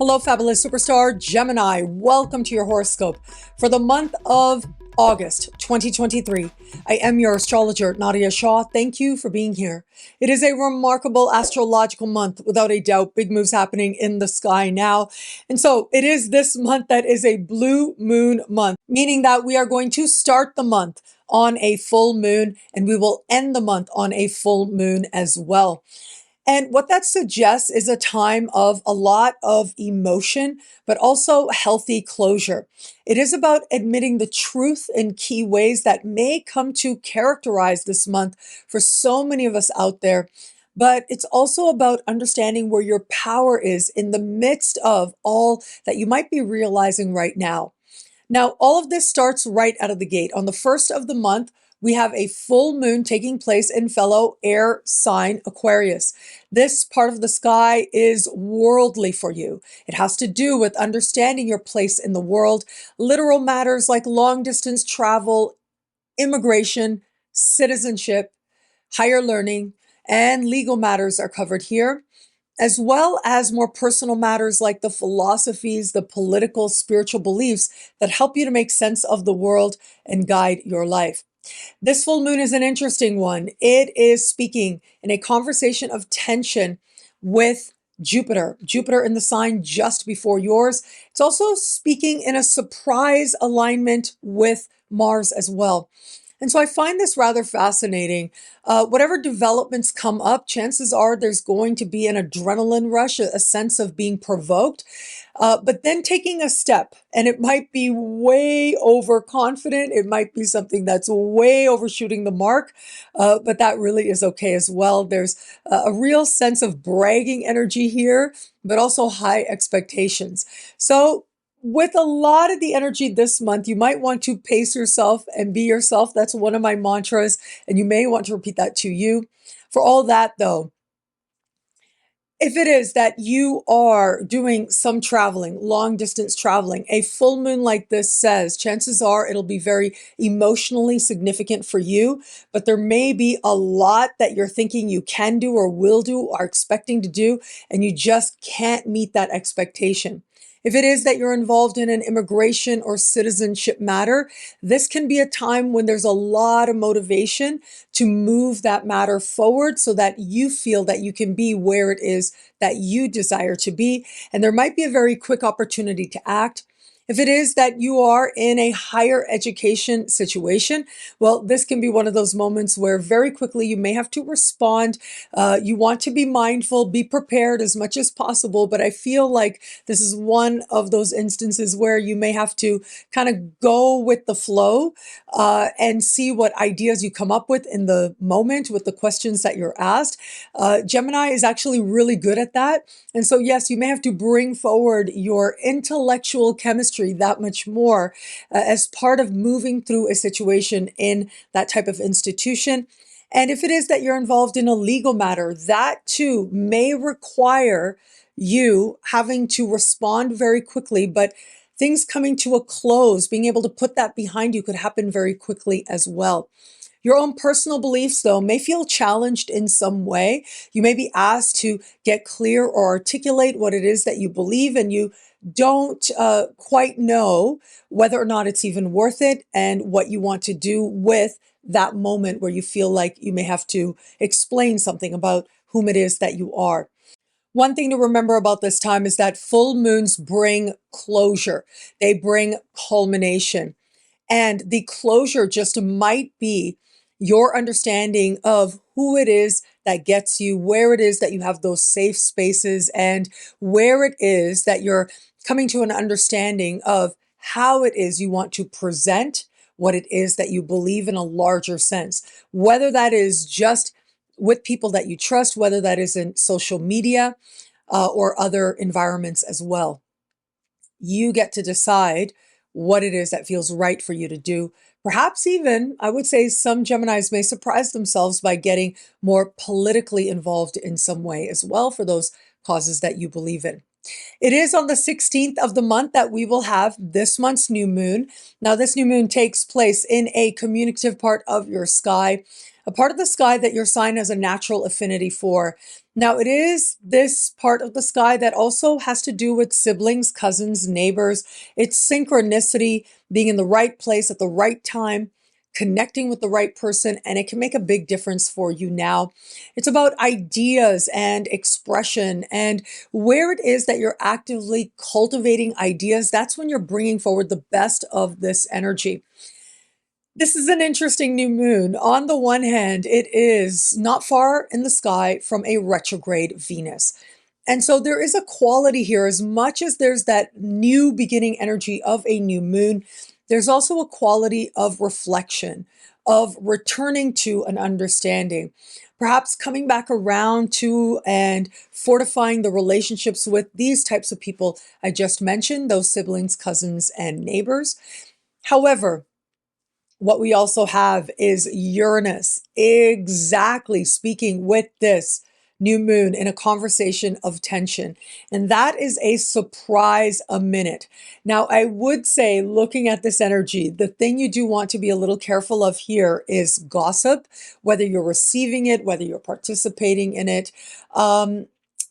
Hello, fabulous superstar Gemini. Welcome to your horoscope for the month of August 2023. I am your astrologer, Nadiya Shah. Thank you for being here. It is a remarkable astrological month, without a doubt. Big moves happening in the sky now. And so it is this month that is a blue moon month, meaning that we are going to start the month on a full moon and we will end the month on a full moon as well. And what that suggests is a time of a lot of emotion, but also healthy closure. It is about admitting the truth in key ways that may come to characterize this month for so many of us out there. But it's also about understanding where your power is in the midst of all that you might be realizing right now. Now, all of this starts right out of the gate. On the first of the month, we have a full moon taking place in fellow air sign Aquarius. This part of the sky is worldly for you. It has to do with understanding your place in the world, literal matters like long distance travel, immigration, citizenship, higher learning, and legal matters are covered here, as well as more personal matters like the philosophies, the political, spiritual beliefs that help you to make sense of the world and guide your life. This full moon is an interesting one. It is speaking in a conversation of tension with Jupiter in the sign just before yours. It's also speaking in a surprise alignment with Mars as well. And so I find this rather fascinating. Whatever developments come up, chances are there's going to be an adrenaline rush, a sense of being provoked, but then taking a step. And it might be way overconfident. It might be something that's way overshooting the mark, but that really is okay as well. There's a real sense of bragging energy here, but also high expectations. So with a lot of the energy this month, you might want to pace yourself and be yourself. That's one of my mantras, and you may want to repeat that to you. For all that, though, if it is that you are doing some traveling, long distance traveling, a full moon like this says, chances are it'll be very emotionally significant for you, but there may be a lot that you're thinking you can do or will do or are expecting to do, and you just can't meet that expectation. If it is that you're involved in an immigration or citizenship matter, this can be a time when there's a lot of motivation to move that matter forward so that you feel that you can be where it is that you desire to be. And there might be a very quick opportunity to act. If it is that you are in a higher education situation, well, this can be one of those moments where very quickly you may have to respond. You want to be mindful, be prepared as much as possible, but I feel like this is one of those instances where you may have to kind of go with the flow and see what ideas you come up with in the moment with the questions that you're asked. Gemini is actually really good at that. And so, yes, you may have to bring forward your intellectual chemistry that much more as part of moving through a situation in that type of institution. And if it is that you're involved in a legal matter, that too may require you having to respond very quickly, but things coming to a close, being able to put that behind you could happen very quickly as well. Your own personal beliefs, though, may feel challenged in some way. You may be asked to get clear or articulate what it is that you believe, and you don't quite know whether or not it's even worth it and what you want to do with that moment where you feel like you may have to explain something about whom it is that you are. One thing to remember about this time is that full moons bring closure. They bring culmination. And the closure just might be your understanding of who it is that gets you, where it is that you have those safe spaces, and where it is that you're coming to an understanding of how it is you want to present what it is that you believe in a larger sense, whether that is just with people that you trust, whether that is in social media or other environments as well. You get to decide what it is that feels right for you to do. Perhaps even, I would say some Geminis may surprise themselves by getting more politically involved in some way as well for those causes that you believe in. It is on the 16th of the month that we will have this month's new moon. Now, this new moon takes place in a communicative part of your sky, a part of the sky that your sign has a natural affinity for. Now, it is this part of the sky that also has to do with siblings, cousins, neighbors. It's synchronicity, being in the right place at the right time, connecting with the right person, and it can make a big difference for you now. It's about ideas and expression and where it is that you're actively cultivating ideas. That's when you're bringing forward the best of this energy. This is an interesting new moon. On the one hand, it is not far in the sky from a retrograde Venus. And so there is a quality here, as much as there's that new beginning energy of a new moon, there's also a quality of reflection, of returning to an understanding, perhaps coming back around to and fortifying the relationships with these types of people I just mentioned, those siblings, cousins, and neighbors. However, what we also have is Uranus, exactly speaking with this new moon in a conversation of tension. And that is a surprise a minute. Now, I would say, looking at this energy, the thing you do want to be a little careful of here is gossip, whether you're receiving it, whether you're participating in it.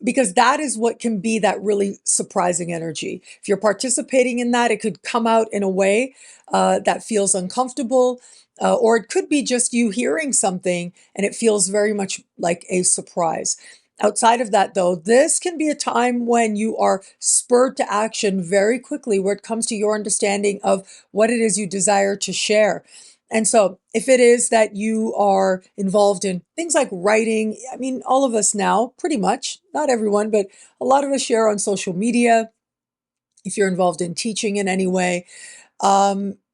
Because that is what can be that really surprising energy. If you're participating in that, it could come out in a way that feels uncomfortable, or it could be just you hearing something and it feels very much like a surprise. Outside of that, though, this can be a time when you are spurred to action very quickly where it comes to your understanding of what it is you desire to share. And so if it is that you are involved in things like writing, I mean, all of us now, pretty much, not everyone, but a lot of us share on social media. If you're involved in teaching in any way,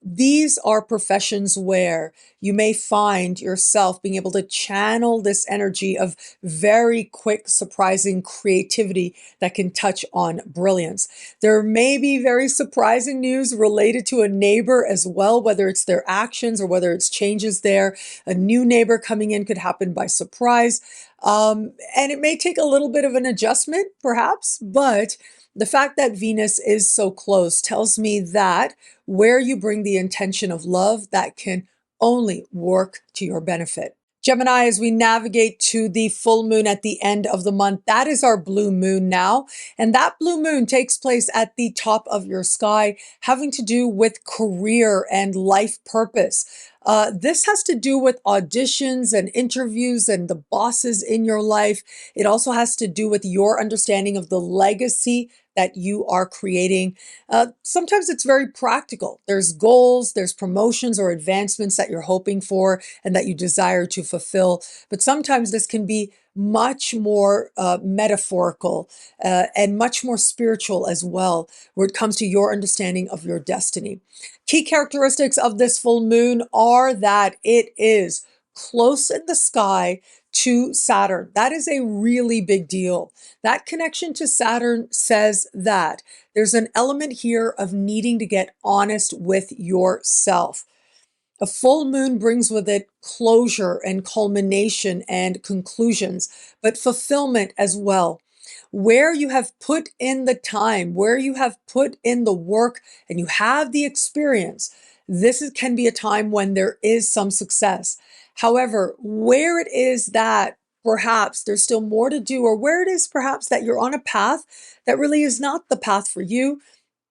these are professions where you may find yourself being able to channel this energy of very quick, surprising creativity that can touch on brilliance. There may be very surprising news related to a neighbor as well, whether it's their actions or whether it's changes there. A new neighbor coming in could happen by surprise. And it may take a little bit of an adjustment, perhaps, but the fact that Venus is so close tells me that where you bring the intention of love, that can only work to your benefit. Gemini, as we navigate to the full moon at the end of the month, that is our blue moon now. And that blue moon takes place at the top of your sky, having to do with career and life purpose. This has to do with auditions and interviews and the bosses in your life. It also has to do with your understanding of the legacy that you are creating. Sometimes it's very practical. There's goals, there's promotions or advancements that you're hoping for and that you desire to fulfill. But sometimes this can be much more metaphorical and much more spiritual as well, where it comes to your understanding of your destiny. Key characteristics of this full moon are that it is close in the sky to Saturn. That is a really big deal. That connection to Saturn says that there's an element here of needing to get honest with yourself. A full moon brings with it closure and culmination and conclusions, but fulfillment as well. Where you have put in the time, where you have put in the work, and you have the experience, can be a time when there is some success. However, where it is that perhaps there's still more to do, or where it is perhaps that you're on a path that really is not the path for you,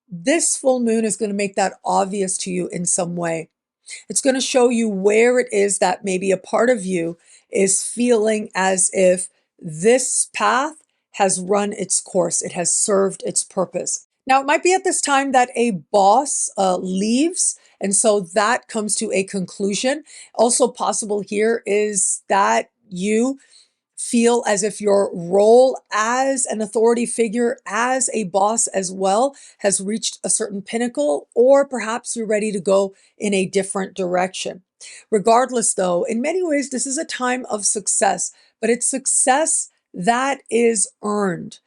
this full moon is going to make that obvious to you in some way. It's going to show you where it is that maybe a part of you is feeling as if this path has run its course, it has served its purpose. Now, it might be at this time that a boss leaves, and so that comes to a conclusion. Also possible here is that you feel as if your role as an authority figure, as a boss as well, has reached a certain pinnacle, or perhaps you're ready to go in a different direction. Regardless, though, in many ways, this is a time of success, but it's success that is earned.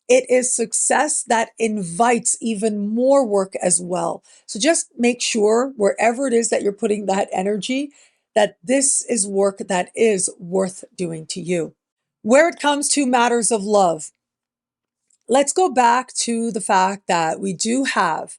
It is success that invites even more work as well. So just make sure wherever it is that you're putting that energy, that this is work that is worth doing to you. Where it comes to matters of love, let's go back to the fact that we do have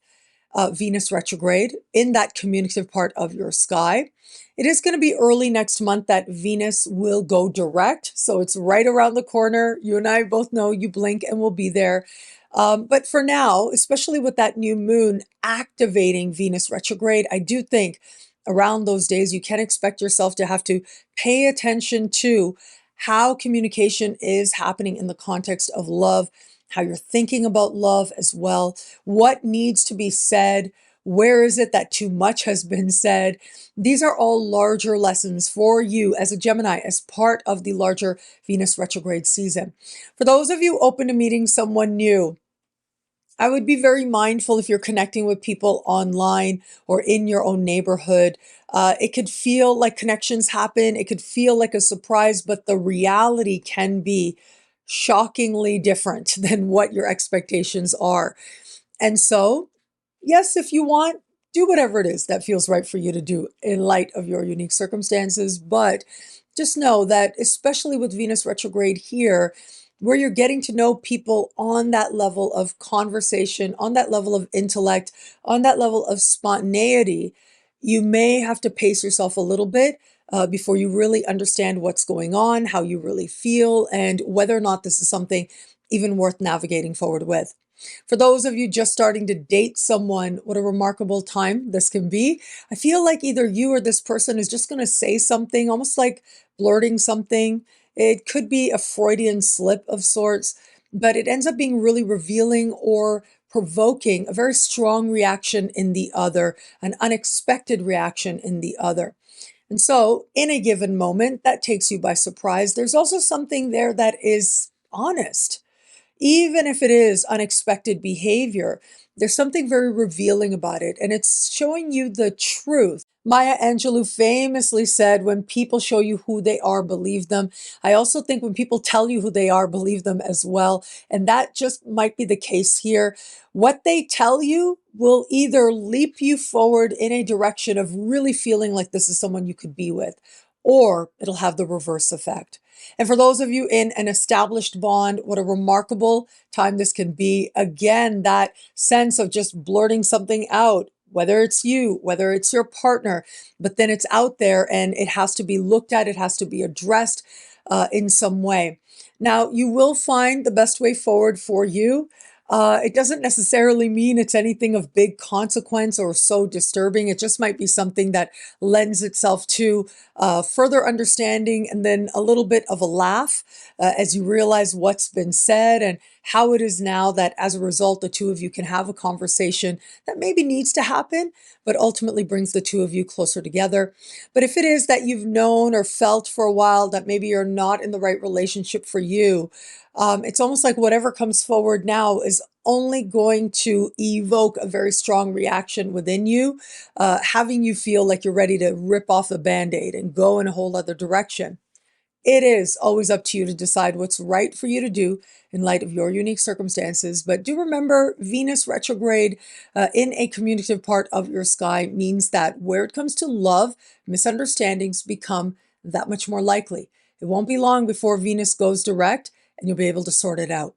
Venus retrograde in that communicative part of your sky. It is going to be early next month that Venus will go direct. So it's right around the corner. You and I both know you blink and we'll be there. But for now, especially with that new moon activating Venus retrograde, I do think around those days you can expect yourself to have to pay attention to how communication is happening in the context of love, how you're thinking about love as well, what needs to be said, where is it that too much has been said. These are all larger lessons for you as a Gemini as part of the larger Venus retrograde season. For those of you open to meeting someone new, I would be very mindful if you're connecting with people online or in your own neighborhood. It could feel like connections happen. It could feel like a surprise, but the reality can be shockingly different than what your expectations are. And so, yes, if you want, do whatever it is that feels right for you to do in light of your unique circumstances. But just know that, especially with Venus retrograde here, where you're getting to know people on that level of conversation, on that level of intellect, on that level of spontaneity, you may have to pace yourself a little bit before you really understand what's going on, how you really feel, and whether or not this is something even worth navigating forward with. For those of you just starting to date someone, what a remarkable time this can be. I feel like either you or this person is just going to say something, almost like blurting something. It could be a Freudian slip of sorts, but it ends up being really revealing or provoking a very strong reaction in the other, an unexpected reaction in the other. And so, in a given moment, that takes you by surprise. There's also something there that is honest. Even if it is unexpected behavior, there's something very revealing about it, and it's showing you the truth. Maya Angelou famously said, when people show you who they are, believe them. I also think when people tell you who they are, believe them as well. And that just might be the case here. What they tell you will either leap you forward in a direction of really feeling like this is someone you could be with, or it'll have the reverse effect. And for those of you in an established bond, what a remarkable time this can be. Again, that sense of just blurting something out, whether it's you, whether it's your partner, but then it's out there and it has to be looked at, it has to be addressed in some way. Now, you will find the best way forward for you. It doesn't necessarily mean it's anything of big consequence or so disturbing. It just might be something that lends itself to further understanding and then a little bit of a laugh as you realize what's been said and how it is now that as a result, the two of you can have a conversation that maybe needs to happen, but ultimately brings the two of you closer together. But if it is that you've known or felt for a while that maybe you're not in the right relationship for you, it's almost like whatever comes forward now is only going to evoke a very strong reaction within you, having you feel like you're ready to rip off the Band-Aid and go in a whole other direction. It is always up to you to decide what's right for you to do in light of your unique circumstances. But do remember, Venus retrograde in a communicative part of your sky means that where it comes to love, misunderstandings become that much more likely. It won't be long before Venus goes direct and you'll be able to sort it out.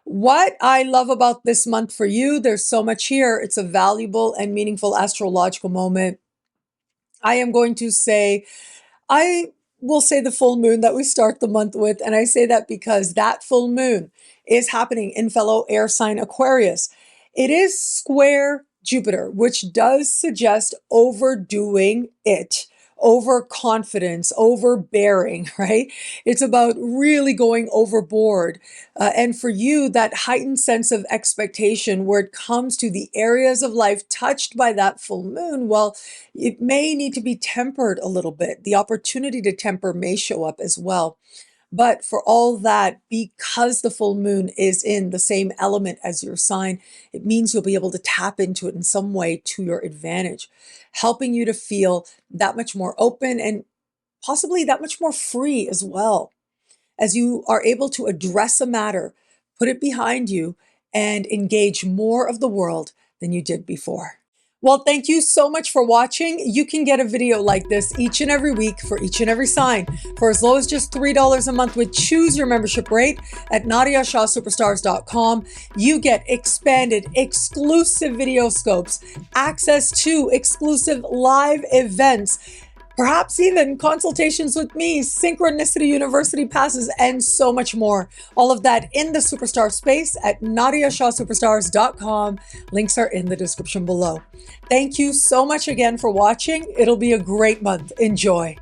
What I love about this month for you, there's so much here. It's a valuable and meaningful astrological moment. I am going to say, I will say the full moon that we start the month with. And I say that because that full moon is happening in fellow air sign Aquarius. It is square Jupiter, which does suggest overdoing it, overconfidence, overbearing, right? It's about really going overboard. And for you, that heightened sense of expectation where it comes to the areas of life touched by that full moon, well, it may need to be tempered a little bit. The opportunity to temper may show up as well. But for all that, because the full moon is in the same element as your sign, it means you'll be able to tap into it in some way to your advantage, helping you to feel that much more open and possibly that much more free as well, as you are able to address a matter, put it behind you, and engage more of the world than you did before. Well, thank you so much for watching. You can get a video like this each and every week for each and every sign for as low as just $3 a month with Choose Your Membership Rate at NadiyaShahSuperstars.com. You get expanded, exclusive video scopes, access to exclusive live events, perhaps even consultations with me, Synchronicity University passes, and so much more. All of that in the Superstar space at NadiyaShahSuperstars.com. Links are in the description below. Thank you so much again for watching. It'll be a great month. Enjoy.